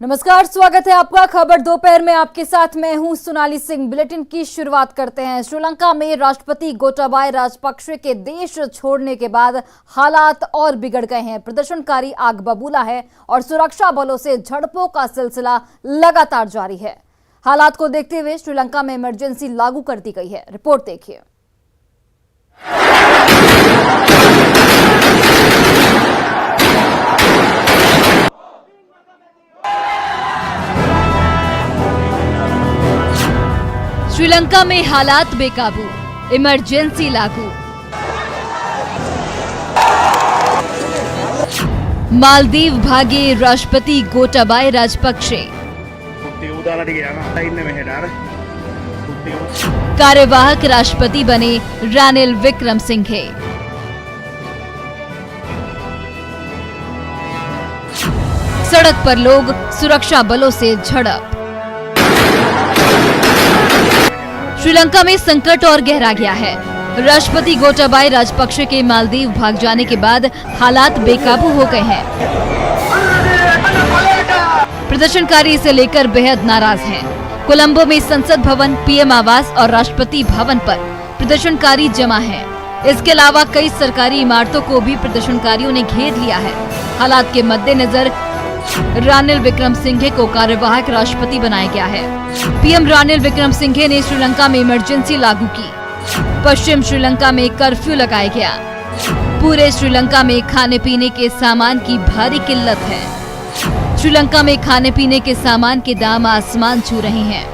नमस्कार, स्वागत है आपका खबर दोपहर में। आपके साथ मैं हूं सोनाली सिंह। बुलेटिन की शुरुआत करते हैं। श्रीलंका में राष्ट्रपति गोटाबाया राजपक्षे के देश छोड़ने के बाद हालात और बिगड़ गए हैं। प्रदर्शनकारी आग बबूला है और सुरक्षा बलों से झड़पों का सिलसिला लगातार जारी है। हालात को देखते हुए श्रीलंका में इमरजेंसी लागू कर दी गई है। रिपोर्ट देखिए। श्रीलंका में हालात बेकाबू, इमरजेंसी लागू। मालदीव भागे राष्ट्रपति गोटाबाया राजपक्षे। कार्यवाहक राष्ट्रपति बने रानिल विक्रमसिंघे। सड़क पर लोग, सुरक्षा बलों से झड़प। श्रीलंका में संकट और गहरा गया है। राष्ट्रपति गोटाबाया राजपक्षे के मालदीव भाग जाने के बाद हालात बेकाबू हो गए हैं। प्रदर्शनकारी इसे लेकर बेहद नाराज हैं। कोलंबो में संसद भवन, पीएम आवास और राष्ट्रपति भवन पर प्रदर्शनकारी जमा हैं। इसके अलावा कई सरकारी इमारतों को भी प्रदर्शनकारियों ने घेर लिया है। हालात के मद्देनजर रानिल विक्रमसिंघे को कार्यवाहक राष्ट्रपति बनाया गया है। पीएम रानिल विक्रमसिंघे ने श्रीलंका में इमरजेंसी लागू की। पश्चिम श्रीलंका में कर्फ्यू लगाया गया। पूरे श्रीलंका में खाने पीने के सामान की भारी किल्लत है। श्रीलंका में खाने पीने के सामान के दाम आसमान छू रहे हैं।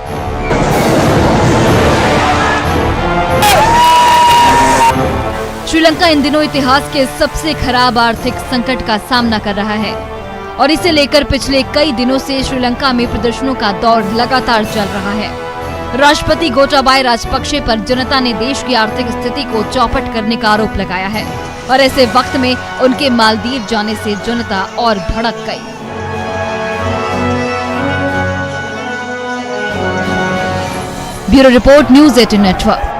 श्रीलंका इन दिनों इतिहास के सबसे खराब आर्थिक संकट का सामना कर रहा है और इसे लेकर पिछले कई दिनों से श्रीलंका में प्रदर्शनों का दौर लगातार चल रहा है। राष्ट्रपति गोटाबाया राजपक्षे पर जनता ने देश की आर्थिक स्थिति को चौपट करने का आरोप लगाया है और ऐसे वक्त में उनके मालदीव जाने से जनता और भड़क गई। Bureau report, news 18 network.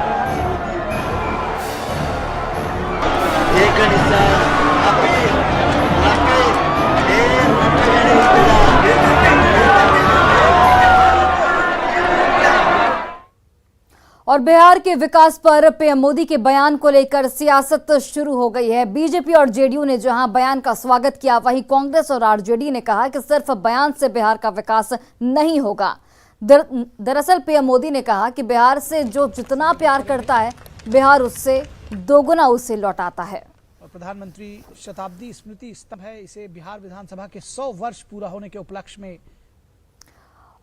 और बिहार के विकास पर पीएम मोदी के बयान को लेकर सियासत शुरू हो गई है। बीजेपी और जेडीयू ने जहां बयान का स्वागत किया, वहीं कांग्रेस और आरजेडी ने कहा कि सिर्फ बयान से बिहार का विकास नहीं होगा। दरअसल पीएम मोदी ने कहा कि बिहार से जो जितना प्यार करता है, बिहार उससे दोगुना उसे लौटाता है। प्रधानमंत्री शताब्दी स्मृति स्तंभ है, इसे बिहार विधानसभा के 100 वर्ष पूरा होने के उपलक्ष्य में।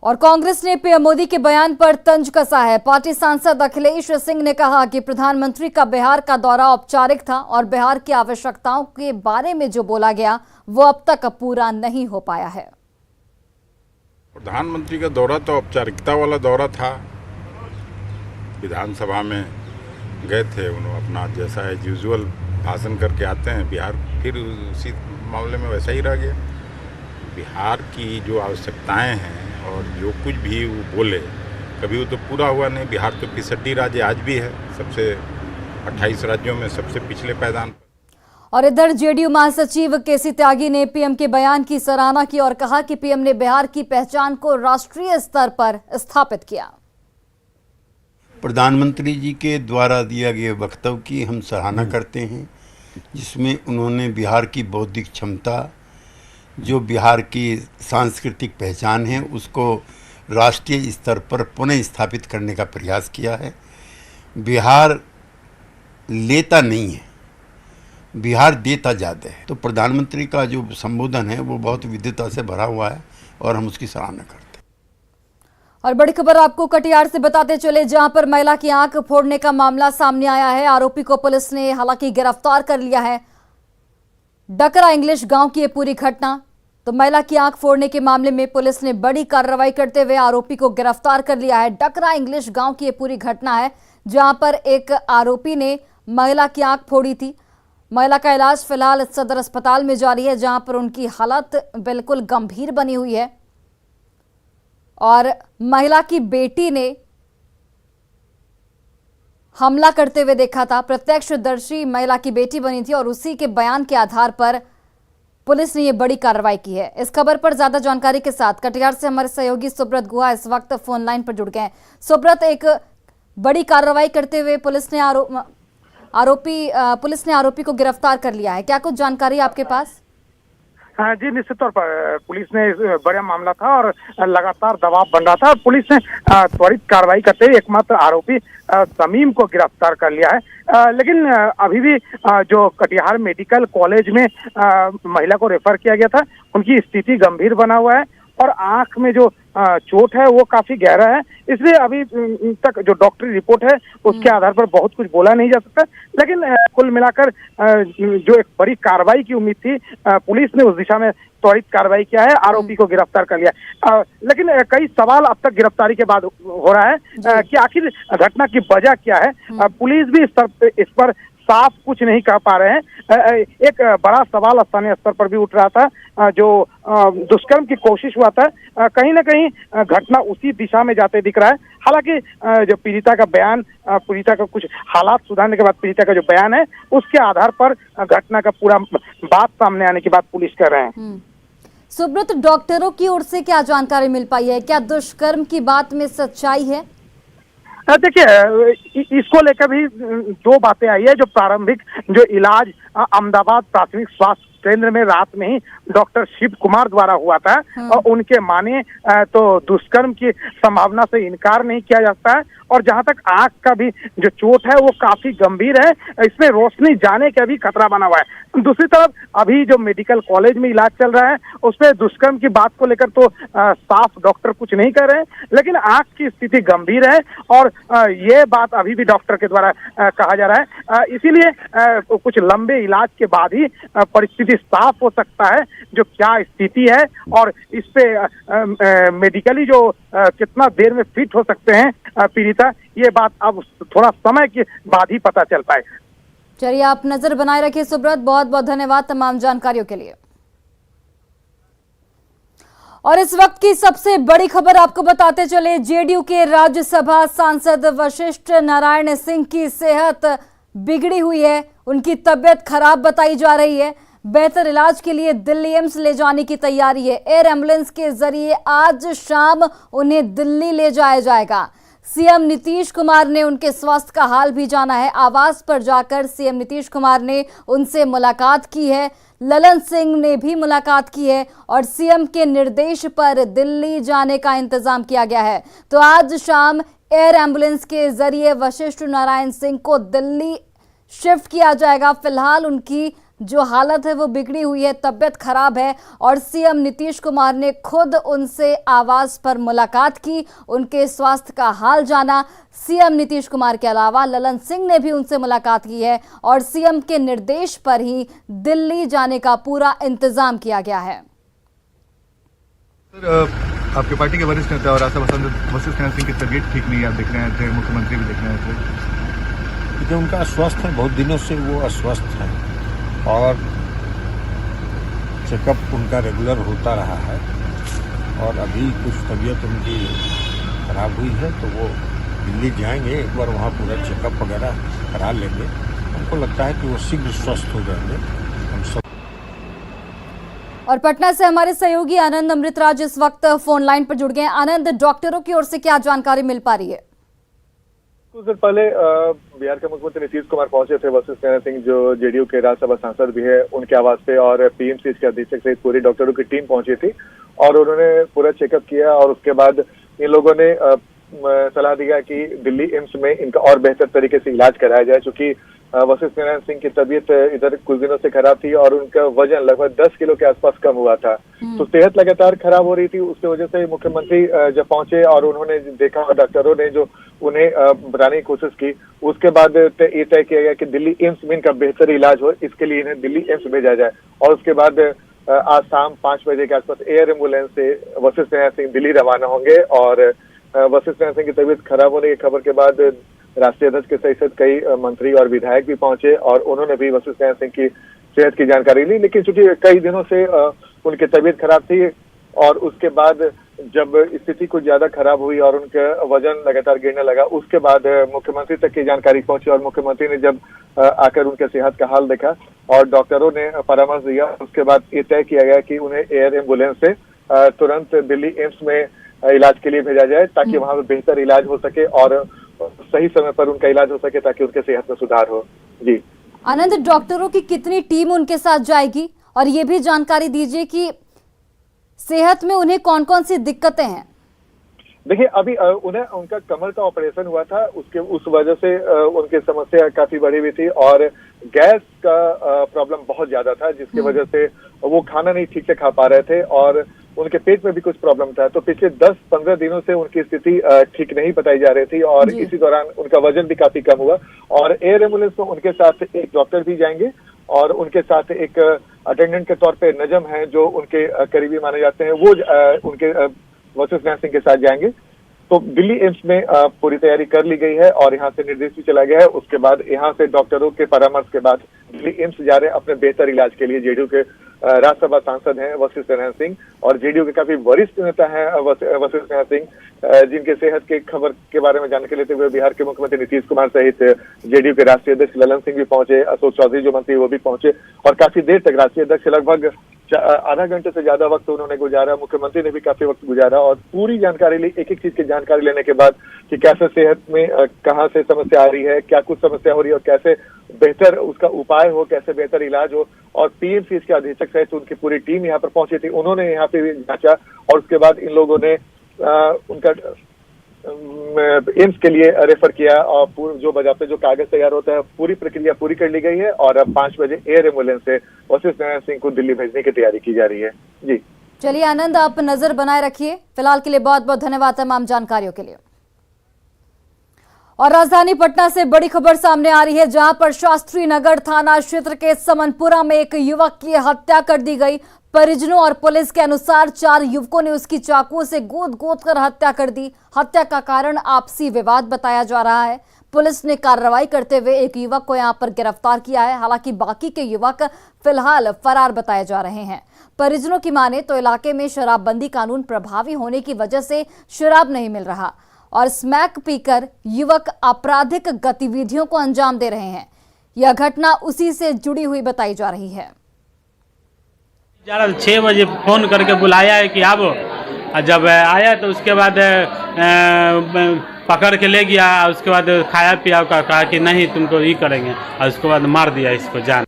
और कांग्रेस ने पीएम मोदी के बयान पर तंज कसा है। पार्टी सांसद अखिलेश सिंह ने कहा कि प्रधानमंत्री का बिहार का दौरा औपचारिक था और बिहार की आवश्यकताओं के बारे में जो बोला गया वो अब तक पूरा नहीं हो पाया है। प्रधानमंत्री का दौरा तो औपचारिकता वाला दौरा था। विधानसभा में गए थे, उन्होंने अपना जैसा एज यूजुअल भाषण करके आते हैं बिहार, फिर उसी मामले में वैसा ही रह गया। बिहार की जो आवश्यकताएं हैं और जो कुछ भी वो बोले, कभी वो तो पूरा हुआ नहीं। बिहार तो 65 राज्य आज भी है, सबसे 28 राज्यों में सबसे पिछले पायदान। और इधर जेडीयू महासचिव केसी त्यागी ने पीएम के बयान की सराहना की और कहा कि पीएम ने बिहार की पहचान को राष्ट्रीय स्तर पर स्थापित किया। प्रधानमंत्री जी के द्वारा दिया गया वक्तव्य की हम सराहना करते हैं, जिसमें उन्होंने बिहार की बौद्धिक क्षमता, जो बिहार की सांस्कृतिक पहचान है, उसको राष्ट्रीय स्तर पर पुनः स्थापित करने का प्रयास किया है। बिहार लेता नहीं है, बिहार देता ज़्यादा है। तो प्रधानमंत्री का जो संबोधन है वो बहुत विद्वता से भरा हुआ है और हम उसकी सराहना करते हैं। और बड़ी खबर आपको कटिहार से बताते चले, जहां पर महिला की आंख फोड़ने का मामला सामने आया है। आरोपी को पुलिस ने हालांकि गिरफ्तार कर लिया है। डकरा इंग्लिश गांव की ये पूरी घटना, तो महिला की आंख फोड़ने के मामले में पुलिस ने बड़ी कार्रवाई करते हुए आरोपी को गिरफ्तार कर लिया है। डकरा इंग्लिश गांव की ये पूरी घटना है, जहां पर एक आरोपी ने महिला की आंख फोड़ी थी। महिला का इलाज फिलहाल सदर अस्पताल में जारी है, जहां पर उनकी हालत बिल्कुल गंभीर बनी हुई है। और महिला की बेटी ने हमला करते हुए देखा था। प्रत्यक्षदर्शी महिला की बेटी बनी थी और उसी के बयान के आधार पर पुलिस ने ये बड़ी कार्रवाई की है। इस खबर पर ज्यादा जानकारी के साथ कटिहार से हमारे सहयोगी सुब्रत गुहा इस वक्त फोन लाइन पर जुड़ गए हैं। सुब्रत, एक बड़ी कार्रवाई करते हुए पुलिस ने आरोपी को गिरफ्तार कर लिया है, क्या कुछ जानकारी आपके पास? हाँ जी, निश्चित तौर पर पुलिस ने बड़ा मामला था और लगातार दबाव बन रहा था। पुलिस ने त्वरित कार्रवाई करते हुए एकमात्र आरोपी समीम को गिरफ्तार कर लिया है। लेकिन अभी भी जो कटिहार मेडिकल कॉलेज में महिला को रेफर किया गया था, उनकी स्थिति गंभीर बना हुआ है और आंख में जो चोट है वो काफी गहरा है, इसलिए अभी तक जो डॉक्टरी रिपोर्ट है उसके आधार पर बहुत कुछ बोला नहीं जा सकता। लेकिन कुल मिलाकर जो एक बड़ी कार्रवाई की उम्मीद थी, पुलिस ने उस दिशा में त्वरित कार्रवाई किया है, आरोपी को गिरफ्तार कर लिया। लेकिन कई सवाल अब तक गिरफ्तारी के बाद हो रहा है कि आखिर घटना की वजह क्या है। पुलिस भी इस पर साफ कुछ नहीं कह पा रहे हैं। एक बड़ा सवाल स्थानीय स्तर पर भी उठ रहा था, जो दुष्कर्म की कोशिश हुआ था, कहीं ना कहीं घटना उसी दिशा में जाते दिख रहा है। हालांकि जो पीड़िता का बयान, पीड़िता का कुछ हालात सुधारने के बाद पीड़िता का जो बयान है उसके आधार पर घटना का पूरा बात सामने आने की बात पुलिस कर रहे हैं। सुब्रत, डॉक्टरों की ओर से क्या जानकारी मिल पाई है? क्या दुष्कर्म की बात में सच्चाई है? देखिए, इसको लेकर भी दो बातें आई है। जो प्रारंभिक जो इलाज अहमदाबाद प्राथमिक स्वास्थ्य केंद्र में रात में ही डॉक्टर शिव कुमार द्वारा हुआ था और उनके माने तो दुष्कर्म की संभावना से इनकार नहीं किया जाता है। और जहां तक आंख का भी जो चोट है वो काफी गंभीर है, इसमें रोशनी जाने का भी खतरा बना हुआ है। दूसरी तरफ अभी जो मेडिकल कॉलेज में इलाज चल रहा है उसमें दुष्कर्म की बात को लेकर तो साफ डॉक्टर कुछ नहीं कर रहे हैं, लेकिन आंख की स्थिति गंभीर है और ये बात अभी भी डॉक्टर के द्वारा कहा जा रहा है। इसीलिए कुछ लंबे इलाज के बाद ही परिस्थिति साफ हो सकता है जो क्या स्थिति है और इस पे मेडिकली जो कितना देर में फिट हो सकते हैं पीड़िता, ये बात अब थोड़ा समय के बाद ही पता चल पाए। चलिए, आप नजर बनाए रखिए सुब्रत, बहुत बहुत धन्यवाद तमाम जानकारियों के लिए। और इस वक्त की सबसे बड़ी खबर आपको बताते चले, जेडीयू के राज्यसभा सांसद वशिष्ठ नारायण सिंह की सेहत बिगड़ी हुई है, उनकी तबीयत खराब बताई जा रही है। बेहतर इलाज के लिए दिल्ली एम्स ले जाने की तैयारी है। एयर एम्बुलेंस के जरिए आज शाम उन्हें दिल्ली ले जाया जाएगा। सीएम नीतीश कुमार ने उनके स्वास्थ्य का हाल भी जाना है। आवास पर जाकर सीएम नीतीश कुमार ने उनसे मुलाकात की है, ललन सिंह ने भी मुलाकात की है और सीएम के निर्देश पर दिल्ली जाने का इंतजाम किया गया है। तो आज शाम एयर एम्बुलेंस के जरिए वशिष्ठ नारायण सिंह को दिल्ली शिफ्ट किया जाएगा। फिलहाल उनकी जो हालत है वो बिगड़ी हुई है, तबीयत खराब है और सीएम नीतीश कुमार ने खुद उनसे आवास पर मुलाकात की, उनके स्वास्थ्य का हाल जाना। सीएम नीतीश कुमार के अलावा ललन सिंह ने भी उनसे मुलाकात की है और सीएम के निर्देश पर ही दिल्ली जाने का पूरा इंतजाम किया गया है। सर, आपके पार्टी के वरिष्ठ नेता और राज्यसभा सांसद वशिष्ठ नारायण सिंह की तबीयत ठीक नहीं है, आप देख रहे थे, मुख्यमंत्री भी देख रहे थे। जो उनका अस्वस्थ है, बहुत दिनों से वो अस्वस्थ है और चेकअप उनका रेगुलर होता रहा है और अभी कुछ तबीयत उनकी खराब हुई है तो वो दिल्ली जाएंगे, एक बार वहाँ पूरा चेकअप वगैरह करा लेंगे। हमको लगता है कि वो शीघ्र स्वस्थ हो जाएंगे हम सब। और पटना से हमारे सहयोगी आनंद अमृतराज इस वक्त फोन लाइन पर जुड़ गए हैं। आनंद, डॉक्टरों की ओर से क्या जानकारी मिल पा रही है? कुछ देर पहले बिहार के मुख्यमंत्री नीतीश कुमार पहुंचे थे वशिष्ठ नारायण सिंह, जो जेडीयू के राज्यसभा सांसद भी है, उनके आवास पे और पीएमसीएच के अधीक्षक सहित पूरी डॉक्टरों की टीम पहुंची थी और उन्होंने पूरा चेकअप किया और उसके बाद इन लोगों ने सलाह दिया कि दिल्ली एम्स में इनका और बेहतर तरीके से इलाज कराया जाए, क्योंकि वशिष्ठ नारायण सिंह की तबीयत इधर कुछ दिनों से खराब थी और उनका वजन लगभग 10 किलो के आसपास कम हुआ था। तो सेहत लगातार खराब हो रही थी, उसकी वजह से मुख्यमंत्री जब पहुंचे और उन्होंने देखा, डॉक्टरों ने जो उन्हें बताने की कोशिश की, उसके बाद ये तय किया गया कि दिल्ली एम्स में इनका बेहतर इलाज हो, इसके लिए इन्हें दिल्ली एम्स भेजा जाए। और उसके बाद आज शाम 5 बजे के आसपास एयर एम्बुलेंस से वशिष्ठ नारायण सिंह दिल्ली रवाना होंगे। और वशिष्ठ नारायण सिंह की तबीयत खराब होने की खबर के बाद राष्ट्रीय अध्यक्ष के सहित कई मंत्री और विधायक भी पहुंचे और उन्होंने भी वशिष्ठ नारायण सिंह की सेहत की जानकारी ली। लेकिन चूंकि कई दिनों से उनकी तबीयत खराब थी और उसके बाद जब स्थिति कुछ ज्यादा खराब हुई और उनका वजन लगातार गिरने लगा, उसके बाद मुख्यमंत्री तक की जानकारी पहुंची और मुख्यमंत्री ने जब आकर उनके सेहत का हाल देखा और डॉक्टरों ने परामर्श दिया, उसके बाद ये तय किया गया कि उन्हें एयर एम्बुलेंस से तुरंत दिल्ली एम्स में इलाज के लिए भेजा जाए ताकि वहां पर बेहतर इलाज हो सके और सही समय पर उनका इलाज हो सके ताकि उनके सेहत में सुधार हो। जी आनंद, डॉक्टरों की कितनी टीम उनके साथ जाएगी और ये भी जानकारी दीजिए कि सेहत में उन्हें कौन कौन सी दिक्कतें हैं? देखिए, अभी उन्हें उनका कमर का ऑपरेशन हुआ था, उस वजह से उनकी समस्या काफी बढ़ी हुई थी और गैस का प्रॉब्लम बहुत ज्यादा था, जिसकी वजह से वो खाना नहीं ठीक से खा पा रहे थे और उनके पेट में भी कुछ प्रॉब्लम था। तो पिछले 10-15 दिनों से उनकी स्थिति ठीक नहीं बताई जा रही थी और इसी दौरान उनका वजन भी काफी कम हुआ और एयर एम्बुलेंस में उनके साथ एक डॉक्टर भी जाएंगे और उनके साथ एक अटेंडेंट के तौर पे नजम है जो उनके करीबी माने जाते हैं, वो उनके वशिष्ठ नारायण सिंह के साथ जाएंगे। तो दिल्ली एम्स में पूरी तैयारी कर ली गई है और यहाँ से निर्देश भी चला गया है। उसके बाद यहाँ से डॉक्टरों के परामर्श के बाद दिल्ली एम्स जा रहे हैं अपने बेहतर इलाज के लिए। जेडीयू के राज्यसभा सांसद हैं वशिष्ठ नारायण सिंह और जेडीयू के काफी वरिष्ठ नेता हैं वशिष्ठ नारायण सिंह, जिनके सेहत के खबर के बारे में जानकारी लेते हुए बिहार के मुख्यमंत्री नीतीश कुमार सहित जेडीयू के राष्ट्रीय अध्यक्ष ललन सिंह भी पहुंचे, अशोक चौधरी जो मंत्री वो भी पहुंचे और काफी देर तक राष्ट्रीय अध्यक्ष लगभग आधा घंटे से ज्यादा वक्त उन्होंने गुजारा, मुख्यमंत्री ने भी काफी वक्त गुजारा और पूरी जानकारी ली। एक एक चीज की जानकारी लेने के बाद कि कैसे सेहत में कहाँ से समस्या आ रही है, क्या कुछ समस्या हो रही है और कैसे बेहतर उसका उपाय हो, कैसे बेहतर इलाज हो। और पीएमसीएच के अधीक्षक सहित उनकी पूरी टीम यहाँ पर पहुंची थी, उन्होंने यहाँ पे जांचा और उसके बाद इन लोगों ने उनका एम्स के लिए रेफर किया और जो बाज़ाब्ते जो कागज तैयार होता है पूरी प्रक्रिया पूरी कर ली गई है और अब 5 बजे एयर एम्बुलेंस से वशिष्ठ नारायण सिंह को दिल्ली भेजने की तैयारी की जा रही है। जी चलिए आनंद, आप नजर बनाए रखिए। फिलहाल के लिए बहुत बहुत धन्यवाद तमाम जानकारियों के लिए। और राजधानी पटना से बड़ी खबर सामने आ रही है, जहां पर शास्त्री नगर थाना क्षेत्र के समनपुरा में एक युवक की हत्या कर दी गई। परिजनों और पुलिस के अनुसार 4 युवकों ने उसकी चाकुओं से गोद कर हत्या कर दी। हत्या का कारण आपसी विवाद बताया जा रहा है। पुलिस ने कार्रवाई करते हुए एक युवक को यहां पर गिरफ्तार किया है। हालांकि बाकी के युवक फिलहाल फरार बताए जा रहे हैं। परिजनों की माने तो इलाके में शराबबंदी कानून प्रभावी होने की वजह से शराब नहीं मिल रहा और स्मैक पीकर युवक आपराधिक गतिविधियों को अंजाम दे रहे हैं। यह घटना उसी से जुड़ी हुई बताई जा रही है। 6 बजे फोन करके बुलाया है कि अब जब आया तो उसके बाद पकड़ के ले गया, उसके बाद खाया पिया का कहा कि नहीं तुमको ये करेंगे और उसके बाद मार दिया इसको जान।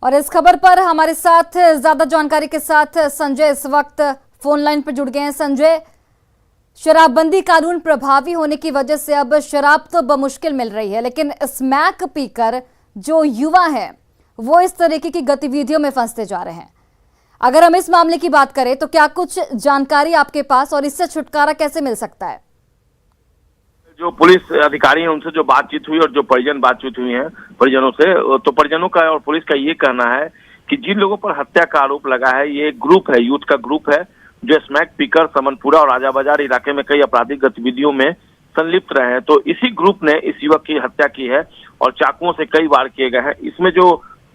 और इस खबर पर हमारे साथ ज्यादा जानकारी के साथ संजय इस वक्त फोन लाइन पर जुड़ गए हैं। संजय, शराबबंदी कानून प्रभावी होने की वजह से अब शराब तो बमुश्किल मिल रही है, लेकिन स्मैक पीकर जो युवा है वो इस तरीके की गतिविधियों में फंसते जा रहे हैं। अगर हम इस मामले की बात करें तो क्या कुछ जानकारी आपके पास और इससे छुटकारा कैसे मिल सकता है? जो पुलिस अधिकारी हैं उनसे जो बातचीत हुई और जो परिजन बातचीत हुई है परिजनों से, तो परिजनों का और पुलिस का ये कहना है कि जिन लोगों पर हत्या का आरोप लगा है ये ग्रुप है, यूथ का ग्रुप है जो स्मैक पीकर समनपुरा और राजा बाजार इलाके में कई आपराधिक गतिविधियों में संलिप्त रहे हैं। तो इसी ग्रुप ने इस युवक की हत्या की है और चाकुओं से कई वार किए गए हैं। इसमें जो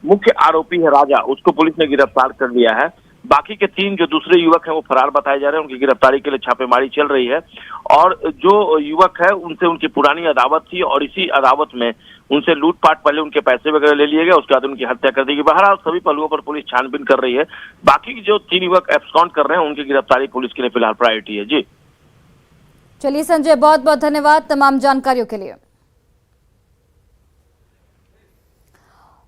मुख्य आरोपी है राजा, उसको पुलिस ने गिरफ्तार कर लिया है। बाकी के 3 जो दूसरे युवक हैं वो फरार बताए जा रहे हैं, उनकी गिरफ्तारी के लिए छापेमारी चल रही है। और जो युवक है उनसे उनकी पुरानी अदावत थी और इसी अदावत में उनसे लूटपाट, पहले उनके पैसे वगैरह ले लिए गए, उसके बाद उनकी हत्या कर दी गई। बहरहाल सभी पहलुओं पर पुलिस छानबीन कर रही है। बाकी जो 3 युवक एब्सकॉन्ड कर रहे हैं उनकी गिरफ्तारी पुलिस के लिए फिलहाल प्रायोरिटी है। जी चलिए संजय, बहुत बहुत धन्यवाद तमाम जानकारियों के लिए।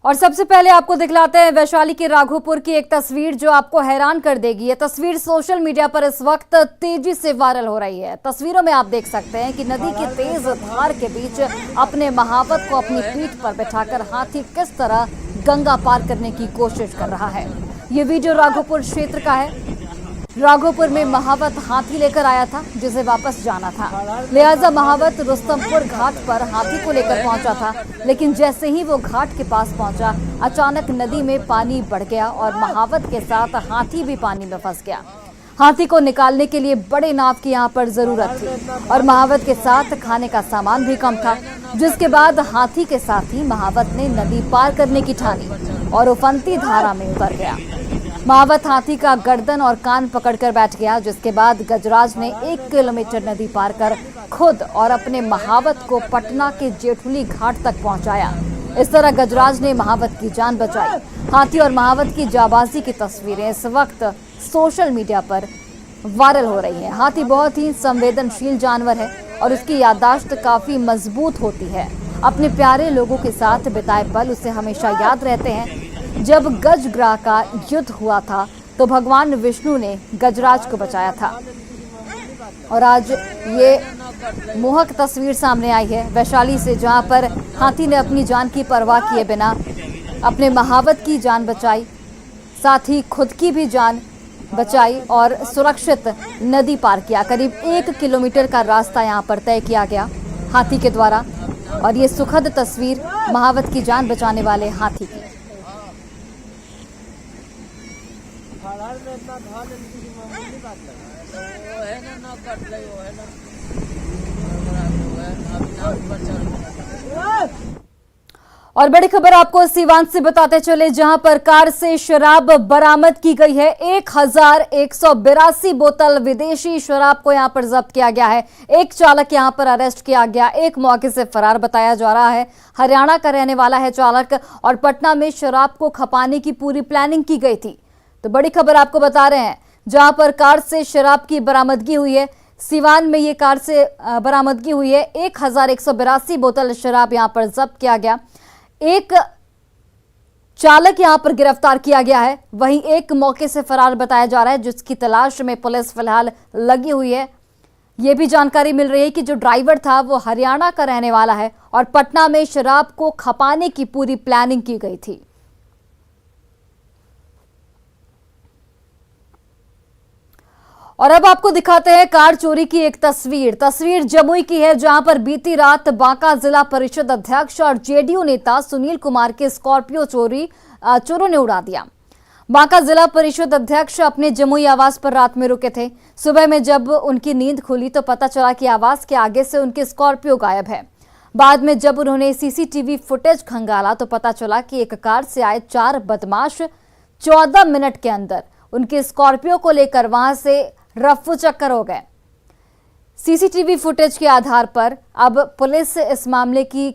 और सबसे पहले आपको दिखलाते हैं वैशाली के राघोपुर की एक तस्वीर जो आपको हैरान कर देगी। ये तस्वीर सोशल मीडिया पर इस वक्त तेजी से वायरल हो रही है। तस्वीरों में आप देख सकते हैं कि नदी की तेज धार के बीच अपने महावत को अपनी पीठ पर बिठाकर हाथी किस तरह गंगा पार करने की कोशिश कर रहा है। ये वीडियो राघोपुर क्षेत्र का है। राघोपुर में महावत हाथी लेकर आया था जिसे वापस जाना था, लिहाजा महावत रुस्तमपुर घाट पर हाथी को लेकर पहुंचा था। लेकिन जैसे ही वो घाट के पास पहुंचा, अचानक नदी में पानी बढ़ गया और महावत के साथ हाथी भी पानी में फंस गया। हाथी को निकालने के लिए बड़े नाव की यहाँ पर जरूरत थी और महावत के साथ खाने का सामान भी कम था, जिसके बाद हाथी के साथ ही महावत ने नदी पार करने की ठानी और उफनती धारा में उतर गया। महावत हाथी का गर्दन और कान पकड़कर बैठ गया, जिसके बाद गजराज ने 1 किलोमीटर नदी पार कर खुद और अपने महावत को पटना के जेठुली घाट तक पहुंचाया। इस तरह गजराज ने महावत की जान बचाई। हाथी और महावत की जाबाजी की तस्वीरें इस वक्त सोशल मीडिया पर वायरल हो रही हैं। हाथी बहुत ही संवेदनशील जानवर है और उसकी याददाश्त काफी मजबूत होती है। अपने प्यारे लोगों के साथ बिताए पल उसे हमेशा याद रहते हैं। जब गजग्राह का युद्ध हुआ था तो भगवान विष्णु ने गजराज को बचाया था और आज ये मोहक तस्वीर सामने आई है वैशाली से, जहां पर हाथी ने अपनी जान की परवाह किए बिना अपने महावत की जान बचाई, साथ ही खुद की भी जान बचाई और सुरक्षित नदी पार किया। करीब 1 किलोमीटर का रास्ता यहां पर तय किया गया हाथी के द्वारा और ये सुखद तस्वीर महावत की जान बचाने वाले हाथी की। और बड़ी खबर आपको सीवान से बताते चले, जहां पर कार से शराब बरामद की गई है। 1182 बोतल विदेशी शराब को यहां पर जब्त किया गया है। एक चालक यहां पर अरेस्ट किया गया, एक मौके से फरार बताया जा रहा है। हरियाणा का रहने वाला है चालक और पटना में शराब को खपाने की पूरी प्लानिंग की गई थी। तो बड़ी खबर आपको बता रहे हैं, जहां पर कार से शराब की बरामदगी हुई है। सीवान में ये कार से बरामदगी हुई है। 1182 बोतल शराब यहां पर जब्त किया गया। एक चालक यहां पर गिरफ्तार किया गया है, वहीं एक मौके से फरार बताया जा रहा है, जिसकी तलाश में पुलिस फिलहाल लगी हुई है। यह भी जानकारी मिल रही है कि जो ड्राइवर था वो हरियाणा का रहने वाला है और पटना में शराब को खपाने की पूरी प्लानिंग की गई थी। और अब आपको दिखाते हैं कार चोरी की एक तस्वीर जमुई की है, जहां पर बीती रात बांका जिला परिषद अध्यक्ष और जेडीयू नेता सुनील कुमार के स्कॉर्पियो चोरों ने उड़ा दिया। बांका जिला परिषद अध्यक्ष अपने जमुई आवास पर रात में रुके थे। सुबह में जब उनकी नींद खुली तो पता चला कि आवास के आगे से उनके स्कॉर्पियो गायब है। बाद में जब उन्होंने सीसीटीवी फुटेज खंगाला तो पता चला कि एक कार से आए 4 बदमाश 14 मिनट के अंदर उनके स्कॉर्पियो को लेकर वहां से रफ्फू चक्कर हो गए। सीसीटीवी फुटेज के आधार पर अब पुलिस इस मामले की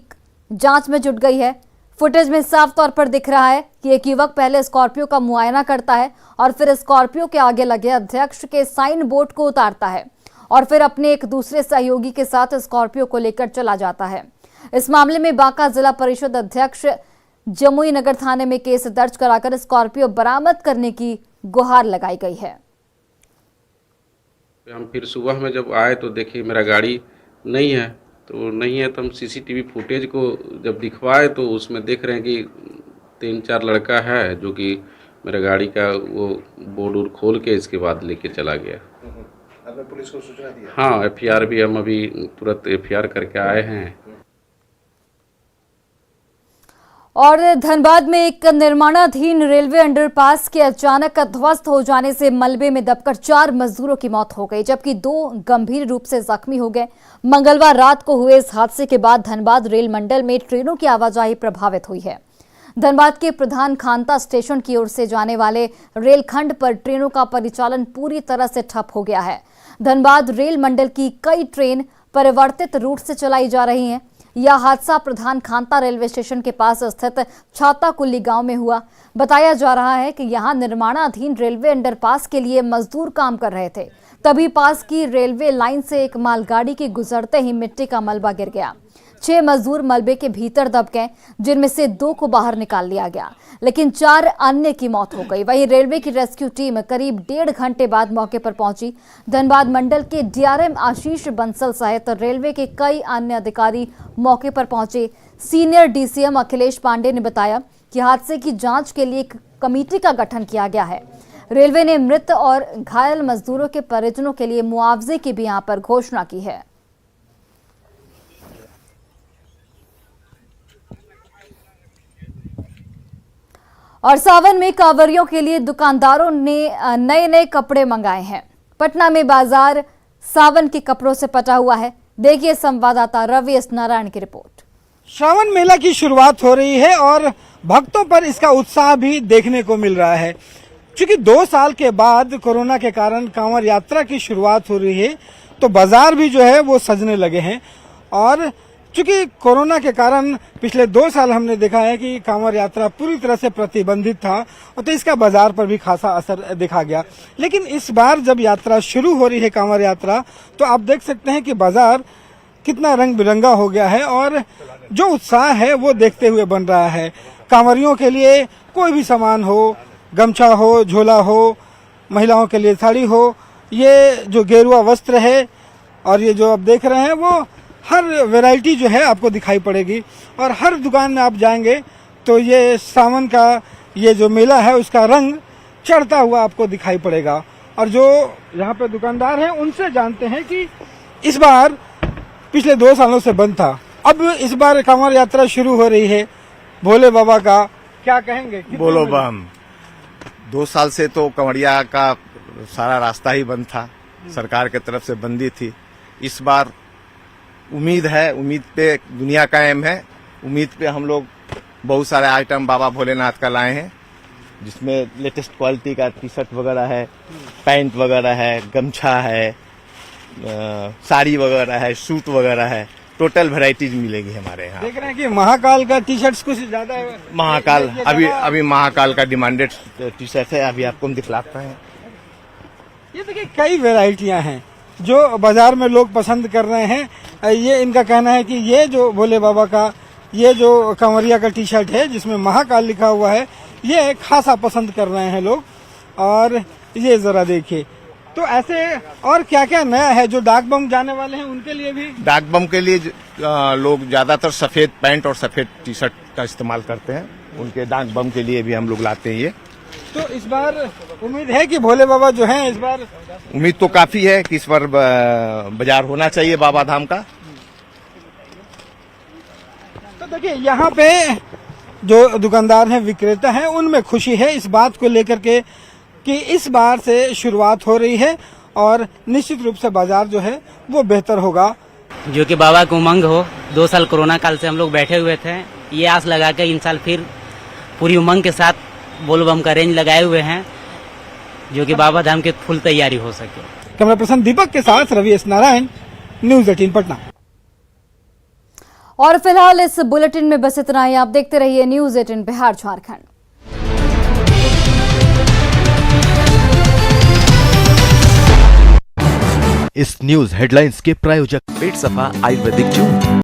जांच में जुट गई है। फुटेज में साफ तौर पर दिख रहा है कि एक युवक पहले स्कॉर्पियो का मुआयना करता है और फिर स्कॉर्पियो के आगे लगे अध्यक्ष के साइन बोर्ड को उतारता है और फिर अपने एक दूसरे सहयोगी के साथ स्कॉर्पियो को लेकर चला जाता है। इस मामले में बांका जिला परिषद अध्यक्ष जमुई नगर थाने में केस दर्ज कराकर स्कॉर्पियो बरामद करने की गुहार लगाई गई है। हम फिर सुबह में जब आए तो देखिए मेरा गाड़ी नहीं है, तो हम सीसीटीवी फुटेज को जब दिखवाए तो उसमें देख रहे हैं कि 3-4 लड़का है जो कि मेरे गाड़ी का वो बोर्ड खोल के इसके बाद लेके चला गया। आपने पुलिस को सूचना दी? हाँ, एफआईआर भी हम अभी तुरंत एफआईआर करके आए हैं। और धनबाद में एक निर्माणाधीन रेलवे अंडरपास के अचानक ध्वस्त हो जाने से मलबे में दबकर 4 मजदूरों की मौत हो गई, जबकि 2 गंभीर रूप से जख्मी हो गए। मंगलवार रात को हुए इस हादसे के बाद धनबाद रेल मंडल में ट्रेनों की आवाजाही प्रभावित हुई है। धनबाद के प्रधान खानता स्टेशन की ओर से जाने वाले रेलखंड पर ट्रेनों का परिचालन पूरी तरह से ठप हो गया है। धनबाद रेल मंडल की कई ट्रेन परिवर्तित रूट से चलाई जा रही हैं। यह हादसा प्रधान खानता रेलवे स्टेशन के पास स्थित छाताकुल्ली गांव में हुआ। बताया जा रहा है कि यहां निर्माणाधीन रेलवे अंडरपास के लिए मजदूर काम कर रहे थे, तभी पास की रेलवे लाइन से एक मालगाड़ी के गुजरते ही मिट्टी का मलबा गिर गया। 6 मजदूर मलबे के भीतर दब गए, जिनमें से 2 को बाहर निकाल लिया गया, लेकिन 4 अन्य की मौत हो गई। वहीं रेलवे की रेस्क्यू टीम करीब 1.5 घंटे बाद मौके पर पहुंची। धनबाद मंडल के डीआरएम आशीष बंसल सहित रेलवे के कई अन्य अधिकारी मौके पर पहुंचे। सीनियर डीसीएम अखिलेश पांडे ने बताया कि हादसे की जांच के लिए एक कमेटी का गठन किया गया है। रेलवे ने मृत और घायल मजदूरों के परिजनों के लिए मुआवजे की भी यहां पर घोषणा की है। और सावन में कांवरियों के लिए दुकानदारों ने नए कपड़े मंगाए हैं। पटना में बाजार सावन के कपड़ों से पटा हुआ है। देखिए संवाददाता रवि एस नारायण की रिपोर्ट। श्रावण मेला की शुरुआत हो रही है और भक्तों पर इसका उत्साह भी देखने को मिल रहा है। चूंकि 2 साल के बाद कोरोना के कारण कांवड़ यात्रा की शुरुआत हो रही है, तो बाजार भी जो है वो सजने लगे हैं। और चूंकि कोरोना के कारण पिछले 2 साल हमने देखा है कि कांवड़ यात्रा पूरी तरह से प्रतिबंधित था, और तो इसका बाजार पर भी खासा असर देखा गया। लेकिन इस बार जब यात्रा शुरू हो रही है कांवड़ यात्रा, तो आप देख सकते हैं कि बाजार कितना रंग बिरंगा हो गया है, और जो उत्साह है वो देखते हुए बन रहा है। कांवरियों के लिए कोई भी सामान हो, गमछा हो, झोला हो, महिलाओं के लिए साड़ी हो, ये जो गेरुआ वस्त्र है और ये जो आप देख रहे हैं, वो हर वैरायटी जो है आपको दिखाई पड़ेगी। और हर दुकान में आप जाएंगे तो ये सावन का ये जो मेला है उसका रंग चढ़ता हुआ आपको दिखाई पड़ेगा। और जो यहाँ पे दुकानदार हैं उनसे जानते हैं कि इस बार पिछले 2 सालों से बंद था, अब इस बार कांवड़ यात्रा शुरू हो रही है भोले बाबा का, क्या कहेंगे? बोलो बम। 2 साल से तो कंवरिया का सारा रास्ता ही बंद था, सरकार की तरफ से बंदी थी। इस बार उम्मीद है, उम्मीद पे दुनिया कायम है। उम्मीद पे हम लोग बहुत सारे आइटम बाबा भोलेनाथ का लाए हैं, जिसमें लेटेस्ट क्वालिटी का टी-शर्ट वगैरह है, पैंट वगैरह है, गमछा है, साड़ी वगैरह है, सूट वगैरह है, टोटल वैरायटीज मिलेगी हमारे यहाँ। देख रहे हैं कि महाकाल का टी-शर्ट कुछ ज्यादा है। महाकाल अभी महाकाल का डिमांडेड टी-शर्ट है, अभी आपको हम दिखलाते हैं। ये देखिए कई वैरायटियां हैं जो बाजार में लोग पसंद कर रहे हैं। ये इनका कहना है कि ये जो भोले बाबा का ये जो कंवरिया का टी-शर्ट है जिसमें महाकाल लिखा हुआ है, ये खासा पसंद कर रहे हैं लोग। और ये जरा देखिए, तो ऐसे और क्या क्या नया है? जो डाक बम जाने वाले हैं उनके लिए भी, डाक बम के लिए लोग ज्यादातर सफेद पैंट और सफेद टी-शर्ट का इस्तेमाल करते हैं, उनके डाक बम के लिए भी हम लोग लाते हैं ये। तो इस बार उम्मीद है कि भोले बाबा जो हैं इस बार, उम्मीद तो काफी है कि इस बार बाजार होना चाहिए बाबा धाम का। तो देखिए यहाँ पे जो दुकानदार हैं, विक्रेता हैं, उनमें खुशी है इस बात को लेकर के कि इस बार से शुरुआत हो रही है और निश्चित रूप से बाजार जो है वो बेहतर होगा। जो कि बाबा को उमंग हो। 2 साल कोरोना काल से हम लोग बैठे हुए थे, ये आस लगा के इन साल फिर पूरी उमंग के साथ बोल बम का रेंज लगाए हुए हैं, जो कि बाबा धाम की फुल तैयारी हो सके। कैमरा पर्सन दीपक के साथ रवि एस नारायण, न्यूज़ 18 पटना। और फिलहाल इस बुलेटिन में बस इतना ही। आप देखते रहिए न्यूज़ 18 बिहार झारखंड। इस न्यूज हेडलाइंस के प्रायोजक पेट सफा आयुर्वेदिक जून।